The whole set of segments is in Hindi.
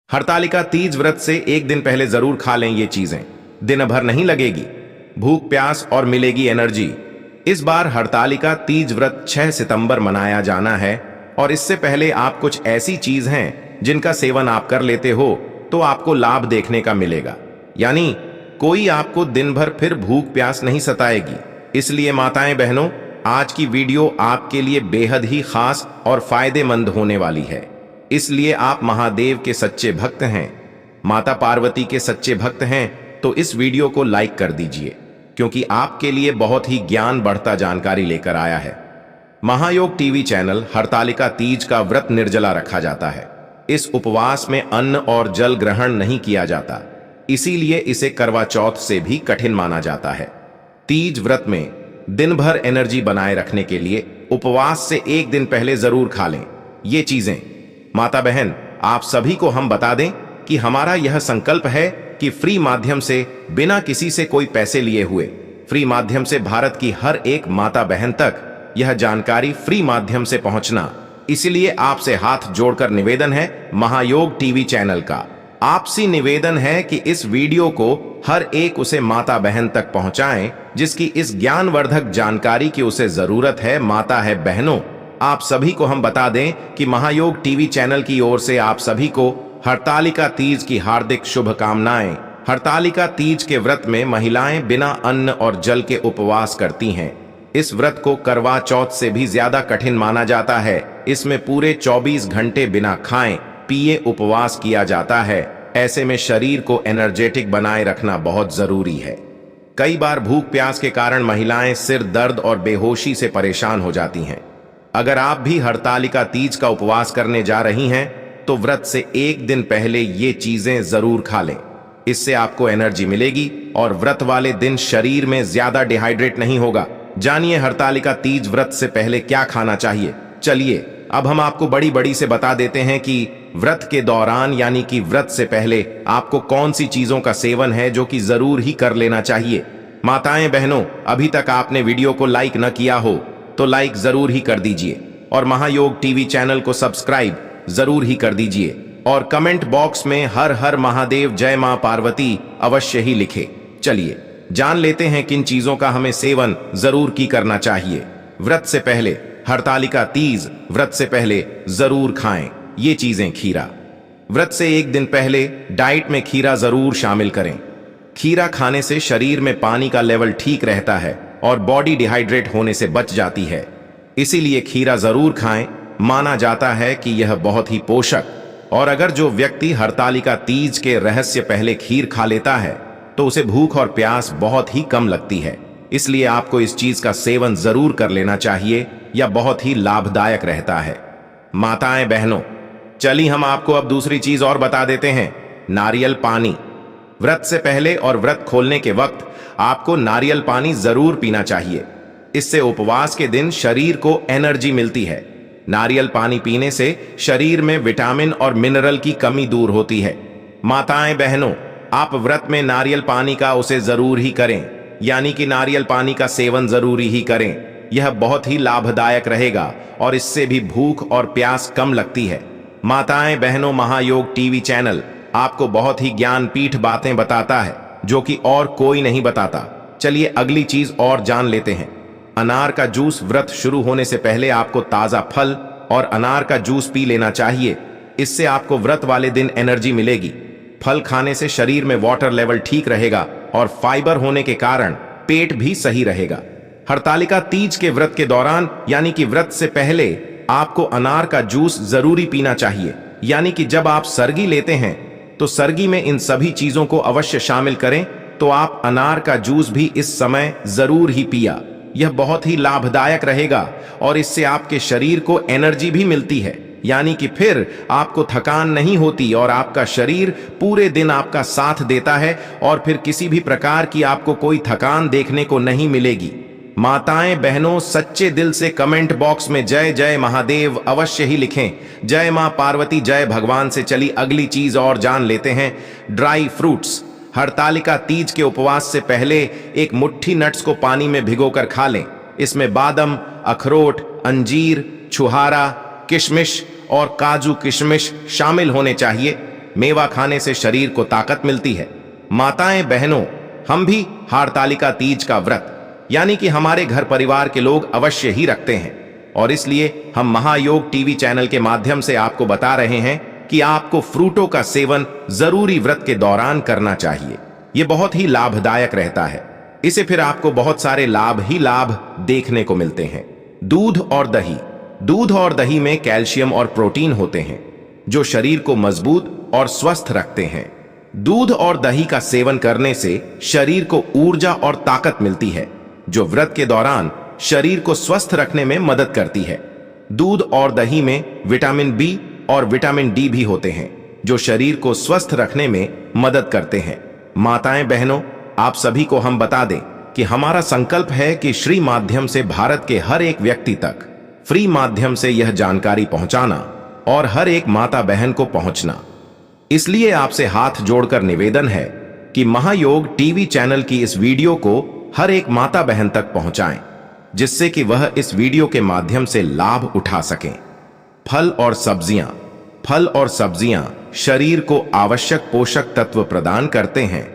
हरतालिका तीज व्रत से एक दिन पहले जरूर खा लें ये चीजें। दिन भर नहीं लगेगी भूख प्यास और मिलेगी एनर्जी। इस बार हरतालिका तीज व्रत 6 सितंबर मनाया जाना है और इससे पहले आप कुछ ऐसी चीज हैं जिनका सेवन आप कर लेते हो तो आपको लाभ देखने का मिलेगा। यानी कोई आपको दिन भर फिर भूख प्यास नहीं सताएगी। इसलिए माताएं बहनों, आज की वीडियो आपके लिए बेहद ही खास और फायदेमंद होने वाली है। इसलिए आप महादेव के सच्चे भक्त हैं, माता पार्वती के सच्चे भक्त हैं, तो इस वीडियो को लाइक कर दीजिए क्योंकि आपके लिए बहुत ही ज्ञान बढ़ता जानकारी लेकर आया है। महायोग टीवी चैनल हरतालिका तीज का व्रत निर्जला रखा जाता है। इस उपवास में अन्न और जल ग्रहण नहीं किया जाता, इसीलिए इसे करवा चौथ से भी कठिन माना जाता है। तीज व्रत में दिन भर एनर्जी बनाए रखने के लिए उपवास से एक दिन पहले जरूर खा लें ये चीजें। माता बहन, आप सभी को हम बता दें कि हमारा यह संकल्प है कि फ्री माध्यम से, बिना किसी से कोई पैसे लिए हुए, फ्री माध्यम से भारत की हर एक माता बहन तक यह जानकारी फ्री माध्यम से पहुंचना। इसलिए आपसे हाथ जोड़कर निवेदन है महायोग टीवी चैनल का, आपसी निवेदन है कि इस वीडियो को हर एक उसे माता बहन तक पहुंचाएं जिसकी इस ज्ञानवर्धक जानकारी की उसे जरूरत है। माता है बहनों, आप सभी को हम बता दें कि महायोग टीवी चैनल की ओर से आप सभी को हरतालिका तीज की हार्दिक शुभकामनाएं। हरतालिका तीज के व्रत में महिलाएं बिना अन्न और जल के उपवास करती हैं। इस व्रत को करवा चौथ से भी ज्यादा कठिन माना जाता है। इसमें पूरे 24 घंटे बिना खाएं पिए उपवास किया जाता है। ऐसे में शरीर को एनर्जेटिक बनाए रखना बहुत जरूरी है। कई बार भूख प्यास के कारण महिलाएं सिर दर्द और बेहोशी से परेशान हो जाती हैं। अगर आप भी हरतालिका तीज का उपवास करने जा रही हैं तो व्रत से एक दिन पहले ये चीजें जरूर खा लें। इससे आपको एनर्जी मिलेगी और व्रत वाले दिन शरीर में ज्यादा डिहाइड्रेट नहीं होगा। जानिए हरतालिका तीज व्रत से पहले क्या खाना चाहिए। चलिए अब हम आपको बड़ी से बता देते हैं कि व्रत के दौरान यानी कि व्रत से पहले आपको कौन सी चीजों का सेवन है जो कि जरूर ही कर लेना चाहिए। माताएं बहनों, अभी तक आपने वीडियो को लाइक न किया हो तो लाइक जरूर ही कर दीजिए और महायोग टीवी चैनल को सब्सक्राइब जरूर ही कर दीजिए और कमेंट बॉक्स में हर हर महादेव जय मां पार्वती अवश्य ही लिखे। चलिए जान लेते हैं किन चीजों का हमें सेवन जरूर की करना चाहिए। व्रत से पहले हरतालिका तीज व्रत से पहले जरूर खाएं ये चीजें। खीरा, व्रत से एक दिन पहले डाइट में खीरा जरूर शामिल करें। खीरा खाने से शरीर में पानी का लेवल ठीक रहता है और बॉडी डिहाइड्रेट होने से बच जाती है, इसीलिए खीरा जरूर खाएं। माना जाता है कि यह बहुत ही पोषक, और अगर जो व्यक्ति हरतालिका तीज के रहस्य पहले खीर खा लेता है तो उसे भूख और प्यास बहुत ही कम लगती है। इसलिए आपको इस चीज का सेवन जरूर कर लेना चाहिए, यह बहुत ही लाभदायक रहता है। माताएं बहनों, चलिए हम आपको अब दूसरी चीज और बता देते हैं, नारियल पानी। व्रत से पहले और व्रत खोलने के वक्त आपको नारियल पानी जरूर पीना चाहिए। इससे उपवास के दिन शरीर को एनर्जी मिलती है। नारियल पानी पीने से शरीर में विटामिन और मिनरल की कमी दूर होती है। माताएं बहनों, आप व्रत में नारियल पानी का उसे जरूर ही करें, यानी कि नारियल पानी का सेवन जरूरी ही करें। यह बहुत ही लाभदायक रहेगा और इससे भी भूख और प्यास कम लगती है। माताएं बहनों, महायोग टीवी चैनल आपको बहुत ही ज्ञानपीठ बातें बताता है जो कि और कोई नहीं बताता। चलिए अगली चीज और जान लेते हैं। अनार का जूस, व्रत शुरू होने से पहले आपको ताजा फल और अनार का जूस पी लेना चाहिए। इससे आपको व्रत वाले दिन एनर्जी मिलेगी। फल खाने से शरीर में वाटर लेवल ठीक रहेगा और फाइबर होने के कारण पेट भी सही रहेगा। हरतालिका तीज के व्रत के दौरान यानी कि व्रत से पहले आपको अनार का जूस जरूरी पीना चाहिए। यानी कि जब आप सरगी लेते हैं तो सरगी में इन सभी चीजों को अवश्य शामिल करें। तो आप अनार का जूस भी इस समय जरूर ही पिया। यह बहुत ही लाभदायक रहेगा और इससे आपके शरीर को एनर्जी भी मिलती है, यानी कि फिर आपको थकान नहीं होती और आपका शरीर पूरे दिन आपका साथ देता है और फिर किसी भी प्रकार की आपको कोई थकान देखने को नहीं मिलेगी। माताएं बहनों, सच्चे दिल से कमेंट बॉक्स में जय जय महादेव अवश्य ही लिखें। जय मां पार्वती, जय भगवान से। चली अगली चीज और जान लेते हैं, ड्राई फ्रूट्स। हरतालिका तीज के उपवास से पहले एक मुट्ठी नट्स को पानी में भिगोकर खा लें। इसमें बादाम, अखरोट, अंजीर, छुहारा, किशमिश और काजू किशमिश शामिल होने चाहिए। मेवा खाने से शरीर को ताकत मिलती है। माताएं बहनों, हम भी हरतालिका तीज का व्रत यानी कि हमारे घर परिवार के लोग अवश्य ही रखते हैं, और इसलिए हम महायोग टीवी चैनल के माध्यम से आपको बता रहे हैं कि आपको फ्रूटों का सेवन जरूरी व्रत के दौरान करना चाहिए। ये बहुत ही लाभदायक रहता है। इसे फिर आपको बहुत सारे लाभ ही लाभ देखने को मिलते हैं। दूध और दही। दूध और दही में कैल्शियम और प्रोटीन होते हैं जो शरीर को मजबूत और स्वस्थ रखते हैं। दूध और दही का सेवन करने से शरीर को ऊर्जा और ताकत मिलती है जो व्रत के दौरान शरीर को स्वस्थ रखने में मदद करती है। दूध और दही में विटामिन बी और विटामिन डी भी होते हैं जो शरीर को स्वस्थ रखने में मदद करते हैं। माताएं बहनों, आप सभी को हम बता दें कि हमारा संकल्प है कि श्री माध्यम से भारत के हर एक व्यक्ति तक फ्री माध्यम से यह जानकारी पहुंचाना और हर एक माता बहन को पहुंचना। इसलिए आपसे हाथ जोड़कर निवेदन है कि महायोग टीवी चैनल की इस वीडियो को हर एक माता बहन तक पहुंचाएं, जिससे कि वह इस वीडियो के माध्यम से लाभ उठा सकें। फल और सब्जियां। फल और सब्जियां शरीर को आवश्यक पोषक तत्व प्रदान करते हैं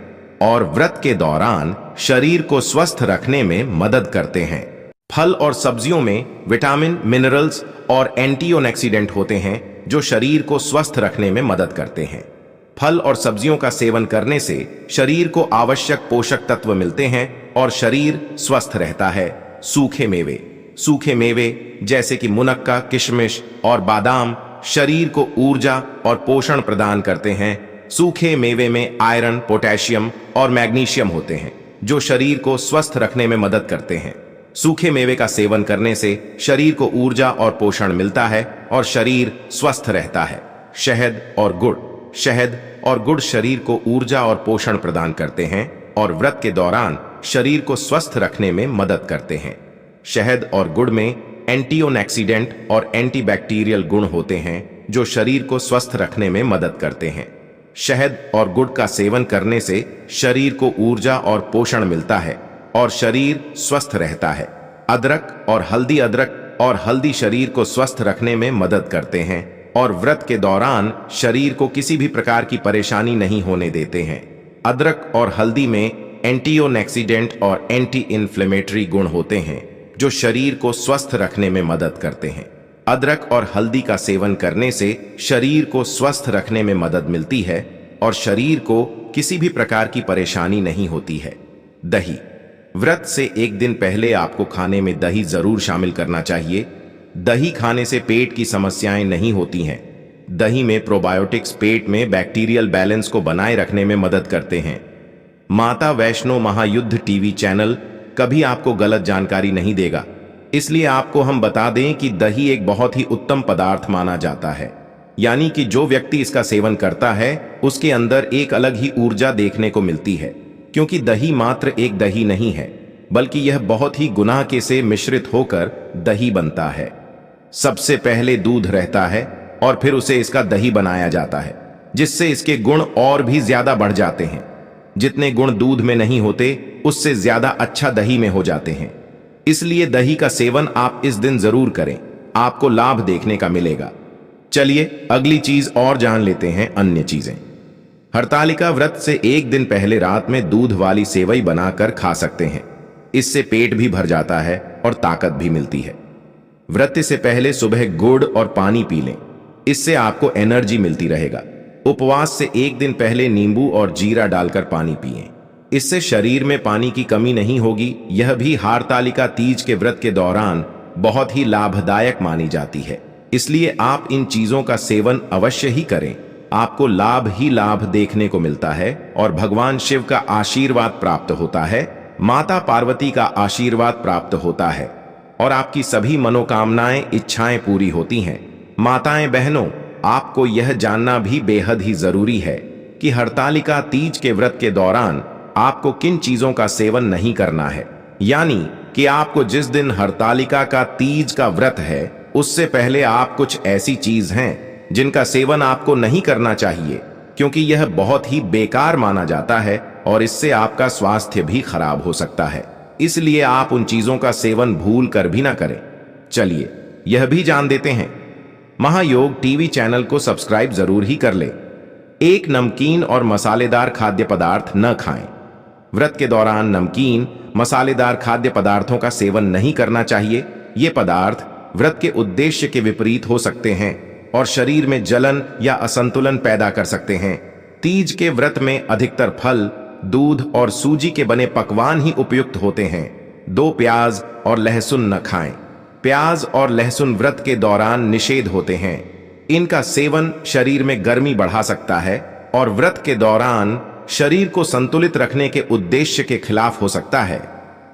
और व्रत के दौरान शरीर को स्वस्थ रखने में मदद करते हैं। फल और सब्जियों में विटामिन, मिनरल्स और एंटीऑक्सीडेंट होते हैं जो शरीर को स्वस्थ रखने में मदद करते हैं। फल और सब्जियों का सेवन करने से शरीर को आवश्यक पोषक तत्व मिलते हैं और शरीर स्वस्थ रहता है। सूखे मेवे। सूखे मेवे जैसे कि मुनक्का, किशमिश और बादाम शरीर को ऊर्जा और पोषण प्रदान करते हैं। सूखे मेवे में आयरन, पोटेशियम और मैग्नीशियम होते हैं जो शरीर को स्वस्थ रखने में मदद करते हैं। सूखे मेवे का सेवन करने से शरीर को ऊर्जा और पोषण मिलता है और शरीर स्वस्थ रहता है। शहद और गुड़। शहद और गुड़ शरीर को ऊर्जा और पोषण प्रदान करते हैं और व्रत के दौरान शरीर को स्वस्थ रखने में मदद करते हैं। शहद और गुड़ में एंटीऑक्सीडेंट और एंटीबैक्टीरियल गुण होते हैं जो शरीर को स्वस्थ रखने में मदद करते हैं। शहद और गुड़ का सेवन करने से शरीर को ऊर्जा और पोषण मिलता है और शरीर स्वस्थ रहता है। अदरक और हल्दी। अदरक और हल्दी शरीर को स्वस्थ रखने में मदद करते हैं और व्रत के दौरान शरीर को किसी भी प्रकार की परेशानी नहीं होने देते हैं। अदरक और हल्दी में एंटीऑक्सीडेंट और एंटी इन्फ्लेमेटरी गुण होते हैं जो शरीर को स्वस्थ रखने में मदद करते हैं। अदरक और हल्दी का सेवन करने से शरीर को स्वस्थ रखने में मदद मिलती है और शरीर को किसी भी प्रकार की परेशानी नहीं होती है। दही। व्रत से एक दिन पहले आपको खाने में दही जरूर शामिल करना चाहिए। दही खाने से पेट की समस्याएं नहीं होती हैं। दही में प्रोबायोटिक्स पेट में बैक्टीरियल बैलेंस को बनाए रखने में मदद करते हैं। माता वैष्णो महायुद्ध टीवी चैनल कभी आपको गलत जानकारी नहीं देगा, इसलिए आपको हम बता दें कि दही एक बहुत ही उत्तम पदार्थ माना जाता है। यानी कि जो व्यक्ति इसका सेवन करता है उसके अंदर एक अलग ही ऊर्जा देखने को मिलती है, क्योंकि दही मात्र एक दही नहीं है बल्कि यह बहुत ही गुना के से मिश्रित होकर दही बनता है। सबसे पहले दूध रहता है और फिर उसे इसका दही बनाया जाता है, जिससे इसके गुण और भी ज्यादा बढ़ जाते हैं। जितने गुण दूध में नहीं होते उससे ज्यादा अच्छा दही में हो जाते हैं। इसलिए दही का सेवन आप इस दिन जरूर करें, आपको लाभ देखने का मिलेगा। चलिए अगली चीज और जान लेते हैं अन्य चीजें। हरतालिका व्रत से एक दिन पहले रात में दूध वाली सेवई बनाकर खा सकते हैं। इससे पेट भी भर जाता है और ताकत भी मिलती है। व्रत से पहले सुबह गुड़ और पानी पी लें, इससे आपको एनर्जी मिलती रहेगा। उपवास से एक दिन पहले नींबू और जीरा डालकर पानी पिएं, इससे शरीर में पानी की कमी नहीं होगी। यह भी हरतालिका तीज के व्रत के दौरान बहुत ही लाभदायक मानी जाती है, इसलिए आप इन चीजों का सेवन अवश्य ही करें। आपको लाभ ही लाभ देखने को मिलता है और भगवान शिव का आशीर्वाद प्राप्त होता है, माता पार्वती का आशीर्वाद प्राप्त होता है और आपकी सभी मनोकामनाएं, इच्छाएं पूरी होती हैं। माताएं बहनों, आपको यह जानना भी बेहद ही जरूरी है कि हरतालिका तीज के व्रत के दौरान आपको किन चीजों का सेवन नहीं करना है। यानी कि आपको जिस दिन हरतालिका का तीज का व्रत है उससे पहले आप कुछ ऐसी चीज हैं जिनका सेवन आपको नहीं करना चाहिए, क्योंकि यह बहुत ही बेकार माना जाता है और इससे आपका स्वास्थ्य भी खराब हो सकता है। इसलिए आप उन चीजों का सेवन भूल कर भी ना करें। चलिए यह भी जान देते हैं, महायोग टीवी चैनल को सब्सक्राइब जरूर ही कर ले। एक, नमकीन और मसालेदार खाद्य पदार्थ न खाएं। व्रत के दौरान नमकीन, मसालेदार खाद्य पदार्थों का सेवन नहीं करना चाहिए। ये पदार्थ व्रत के उद्देश्य के विपरीत हो सकते हैं और शरीर में जलन या असंतुलन पैदा कर सकते हैं। तीज के व्रत में अधिकतर फल, दूध और सूजी के बने पकवान ही उपयुक्त होते हैं। 2, प्याज और लहसुन न खाएं। प्याज और लहसुन व्रत के दौरान निषेध होते हैं। इनका सेवन शरीर में गर्मी बढ़ा सकता है और व्रत के दौरान शरीर को संतुलित रखने के उद्देश्य के खिलाफ हो सकता है।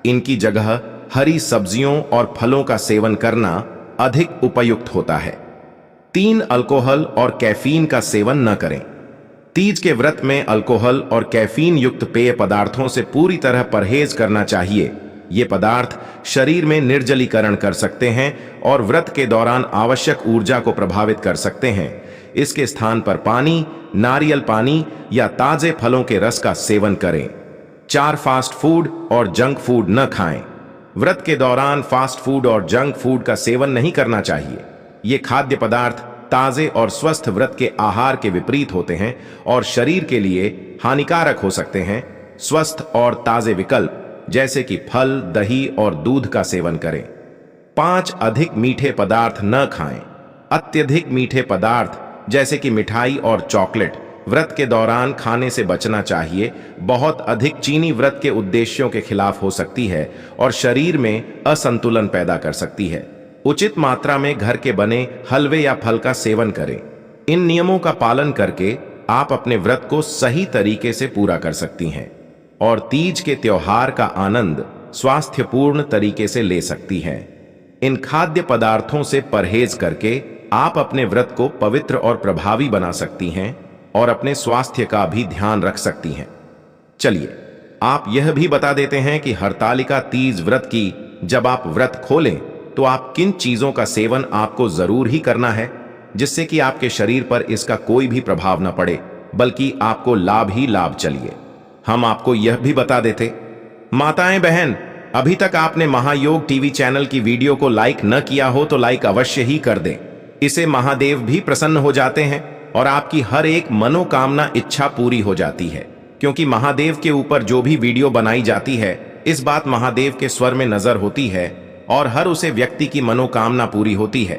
इनकी जगह हरी सब्जियों और फलों का सेवन करना अधिक उपयुक्त होता है। 3, अल्कोहल और कैफीन का सेवन न करें। तीज के व्रत में अल्कोहल और कैफीन युक्त पेय पदार्थों से पूरी तरह परहेज करना चाहिए। ये पदार्थ शरीर में निर्जलीकरण कर सकते हैं और व्रत के दौरान आवश्यक ऊर्जा को प्रभावित कर सकते हैं। इसके स्थान पर पानी, नारियल पानी या ताजे फलों के रस का सेवन करें। 4, फास्ट फूड और जंक फूड न खाएं। व्रत के दौरान फास्ट फूड और जंक फूड का सेवन नहीं करना चाहिए। ये खाद्य पदार्थ ताजे और स्वस्थ व्रत के आहार के विपरीत होते हैं और शरीर के लिए हानिकारक हो सकते हैं। स्वस्थ और ताजे विकल्प जैसे कि फल, दही और दूध का सेवन करें। 5, अधिक मीठे पदार्थ न खाएं। अत्यधिक मीठे पदार्थ जैसे कि मिठाई और चॉकलेट व्रत के दौरान खाने से बचना चाहिए। बहुत अधिक चीनी व्रत के उद्देश्यों के खिलाफ हो सकती है और शरीर में असंतुलन पैदा कर सकती है। उचित मात्रा में घर के बने हलवे या फल का सेवन करें। इन नियमों का पालन करके आप अपने व्रत को सही तरीके से पूरा कर सकती हैं और तीज के त्योहार का आनंद स्वास्थ्यपूर्ण तरीके से ले सकती हैं। इन खाद्य पदार्थों से परहेज करके आप अपने व्रत को पवित्र और प्रभावी बना सकती हैं और अपने स्वास्थ्य का भी ध्यान रख सकती हैं। चलिए, आप यह भी बता देते हैं कि हरतालिका तीज व्रत की जब आप व्रत खोलें तो आप किन चीजों का सेवन आपको जरूर ही करना है, जिससे कि आपके शरीर पर इसका कोई भी प्रभाव न पड़े, बल्कि आपको लाभ ही लाभ। चलिए, हम आपको यह भी बता देते। माताएं बहन, अभी तक आपने महायोग टीवी चैनल की वीडियो को लाइक न किया हो तो लाइक अवश्य ही कर दें। इसे महादेव भी प्रसन्न हो जाते हैं और आपकी हर एक मनोकामना इच्छा पूरी हो जाती है, क्योंकि महादेव के ऊपर जो भी वीडियो बनाई जाती है, इस बात महादेव के स्वर में नजर होती है और हर उसे व्यक्ति की मनोकामना पूरी होती है।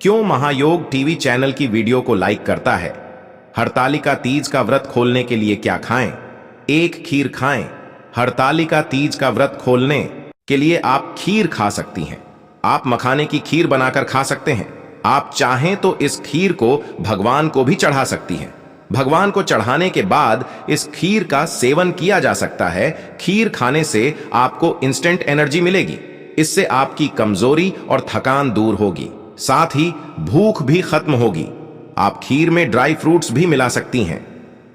क्यों महायोग टीवी चैनल की वीडियो को लाइक करता है? हरतालिका तीज का व्रत खोलने के लिए क्या खाएं? 1, खीर खाएं। हरतालिका तीज का व्रत खोलने के लिए आप खीर खा सकती हैं। आप मखाने की खीर बनाकर खा सकते हैं। आप चाहें तो इस खीर को भगवान को भी चढ़ा सकती हैं। भगवान को चढ़ाने के बाद इस खीर का सेवन किया जा सकता है। खीर खाने से आपको इंस्टेंट एनर्जी मिलेगी। इससे आपकी कमजोरी और थकान दूर होगी, साथ ही भूख भी खत्म होगी। आप खीर में ड्राई फ्रूट्स भी मिला सकती हैं।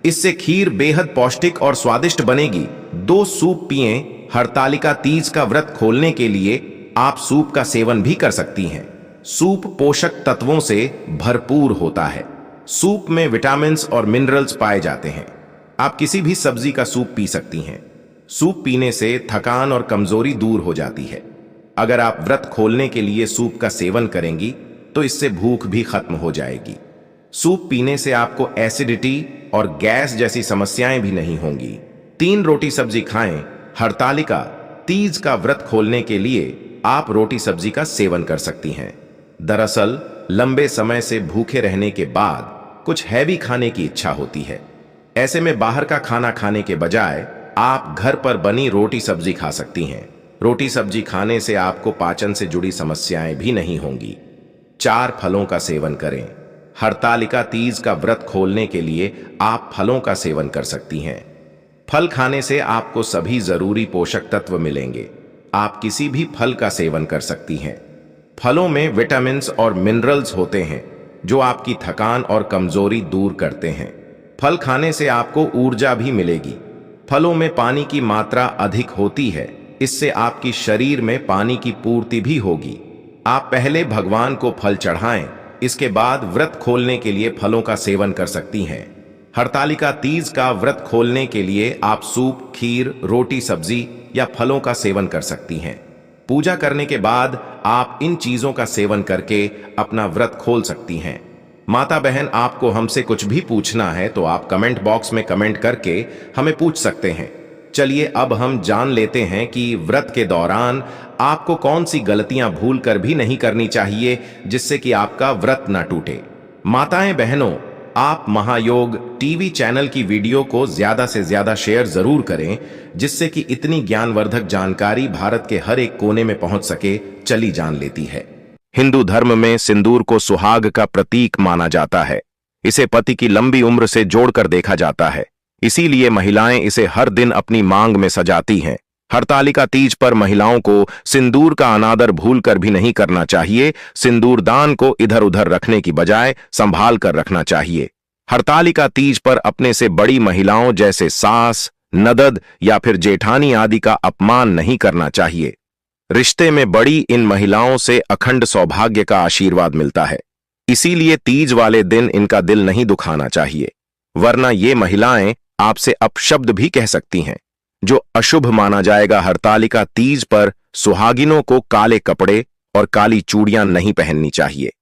इससे खीर बेहद पौष्टिक और स्वादिष्ट बनेगी। 2, सूप पिएं। हरतालिका तीज का व्रत खोलने के लिए आप सूप का सेवन भी कर सकती हैं। सूप पोषक तत्वों से भरपूर होता है। सूप में विटामिन्स और मिनरल्स पाए जाते हैं। आप किसी भी सब्जी का सूप पी सकती हैं। सूप पीने से थकान और कमजोरी दूर हो जाती है। अगर आप व्रत खोलने के लिए सूप का सेवन करेंगी तो इससे भूख भी खत्म हो जाएगी। सूप पीने से आपको एसिडिटी और गैस जैसी समस्याएं भी नहीं होंगी। 3, रोटी सब्जी खाएं। हरतालिका तीज का व्रत खोलने के लिए आप रोटी सब्जी का सेवन कर सकती हैं। दरअसल लंबे समय से भूखे रहने के बाद कुछ हैवी खाने की इच्छा होती है। ऐसे में बाहर का खाना खाने के बजाय आप घर पर बनी रोटी सब्जी खा सकती हैं। रोटी सब्जी खाने से आपको पाचन से जुड़ी समस्याएं भी नहीं होंगी। 4, फलों का सेवन करें। हरतालिका तीज का व्रत खोलने के लिए आप फलों का सेवन कर सकती हैं। फल खाने से आपको सभी जरूरी पोषक तत्व मिलेंगे। आप किसी भी फल का सेवन कर सकती हैं। फलों में विटामिन्स और मिनरल्स होते हैं जो आपकी थकान और कमजोरी दूर करते हैं। फल खाने से आपको ऊर्जा भी मिलेगी। फलों में पानी की मात्रा अधिक होती है, इससे आपकी शरीर में पानी की पूर्ति भी होगी। आप पहले भगवान को फल चढ़ाएं, इसके बाद व्रत खोलने के लिए फलों का सेवन कर सकती हैं। हरतालिका तीज का व्रत खोलने के लिए आप सूप, खीर, रोटी सब्जी या फलों का सेवन कर सकती हैं। पूजा करने के बाद आप इन चीजों का सेवन करके अपना व्रत खोल सकती हैं। माता बहन, आपको हमसे कुछ भी पूछना है तो आप कमेंट बॉक्स में कमेंट करके हमें पूछ सकते हैं। चलिए अब हम जान लेते हैं कि व्रत के दौरान आपको कौन सी गलतियां भूल कर भी नहीं करनी चाहिए जिससे कि आपका व्रत ना टूटे। माताएं बहनों, आप महायोग टीवी चैनल की वीडियो को ज्यादा से ज्यादा शेयर जरूर करें जिससे कि इतनी ज्ञानवर्धक जानकारी भारत के हर एक कोने में पहुंच सके। चली जान लेती है। हिंदू धर्म में सिंदूर को सुहाग का प्रतीक माना जाता है। इसे पति की लंबी उम्र से जोड़कर देखा जाता है, इसीलिए महिलाएं इसे हर दिन अपनी मांग में सजाती हैं। हरतालिका तीज पर महिलाओं को सिंदूर का अनादर भूलकर भी नहीं करना चाहिए। सिंदूर दान को इधर उधर रखने की बजाय संभाल कर रखना चाहिए। हरतालिका तीज पर अपने से बड़ी महिलाओं जैसे सास, नदद या फिर जेठानी आदि का अपमान नहीं करना चाहिए। रिश्ते में बड़ी इन महिलाओं से अखंड सौभाग्य का आशीर्वाद मिलता है, इसीलिए तीज वाले दिन इनका दिल नहीं दुखाना चाहिए, वरना ये महिलाएं आपसे अपशब्द भी कह सकती हैं, जो अशुभ माना जाएगा। हरतालिका तीज पर सुहागिनों को काले कपड़े और काली चूड़ियां नहीं पहननी चाहिए।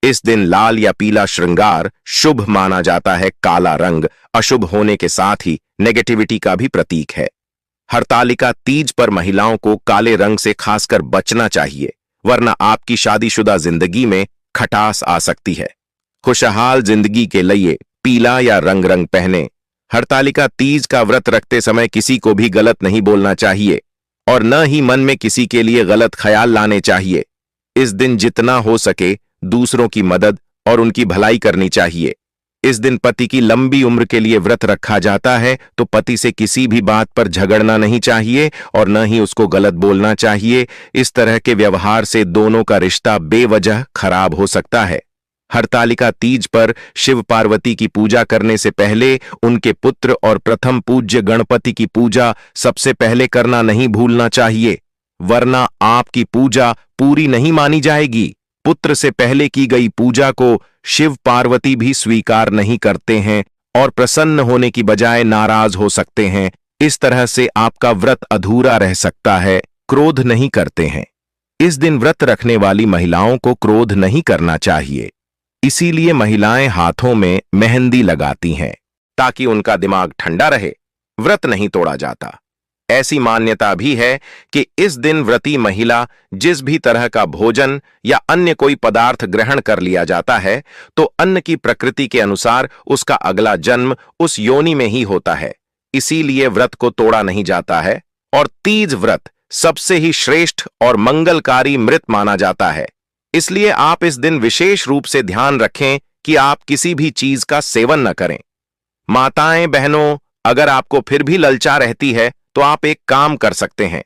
इस दिन लाल या पीला श्रृंगार शुभ माना जाता है। काला रंग अशुभ होने के साथ ही नेगेटिविटी का भी प्रतीक है। हरतालिका तीज पर महिलाओं को काले रंग से खासकर बचना चाहिए, वरना आपकी शादीशुदा जिंदगी में खटास आ सकती है। खुशहाल जिंदगी के लिए पीला या रंग रंग पहने। हरतालिका तीज का व्रत रखते समय किसी को भी गलत नहीं बोलना चाहिए और न ही मन में किसी के लिए गलत ख्याल लाने चाहिए। इस दिन जितना हो सके दूसरों की मदद और उनकी भलाई करनी चाहिए। इस दिन पति की लंबी उम्र के लिए व्रत रखा जाता है, तो पति से किसी भी बात पर झगड़ना नहीं चाहिए और न ही उसको गलत बोलना चाहिए। इस तरह के व्यवहार से दोनों का रिश्ता बेवजह खराब हो सकता है। हरतालिका तीज पर शिव पार्वती की पूजा करने से पहले उनके पुत्र और प्रथम पूज्य गणपति की पूजा सबसे पहले करना नहीं भूलना चाहिए, वरना आपकी पूजा पूरी नहीं मानी जाएगी। पुत्र से पहले की गई पूजा को शिव पार्वती भी स्वीकार नहीं करते हैं और प्रसन्न होने की बजाय नाराज हो सकते हैं। इस तरह से आपका व्रत अधूरा रह सकता है। क्रोध नहीं करते हैं। इस दिन व्रत रखने वाली महिलाओं को क्रोध नहीं करना चाहिए, इसीलिए महिलाएं हाथों में मेहंदी लगाती हैं ताकि उनका दिमाग ठंडा रहे। व्रत नहीं तोड़ा जाता। ऐसी मान्यता भी है कि इस दिन व्रती महिला जिस भी तरह का भोजन या अन्य कोई पदार्थ ग्रहण कर लिया जाता है, तो अन्न की प्रकृति के अनुसार उसका अगला जन्म उस योनि में ही होता है। इसीलिए व्रत को तोड़ा नहीं जाता है और तीज व्रत सबसे ही श्रेष्ठ और मंगलकारी मृत माना जाता है। इसलिए आप इस दिन विशेष रूप से ध्यान रखें कि आप किसी भी चीज का सेवन न करें। माताएं बहनों, अगर आपको फिर भी ललचा रहती है तो आप एक काम कर सकते हैं।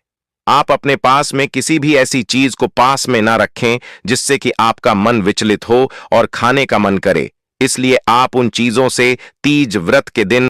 आप अपने पास में किसी भी ऐसी चीज को पास में ना रखें जिससे कि आपका मन विचलित हो और खाने का मन करे। इसलिए आप उन चीजों से तीज व्रत के दिन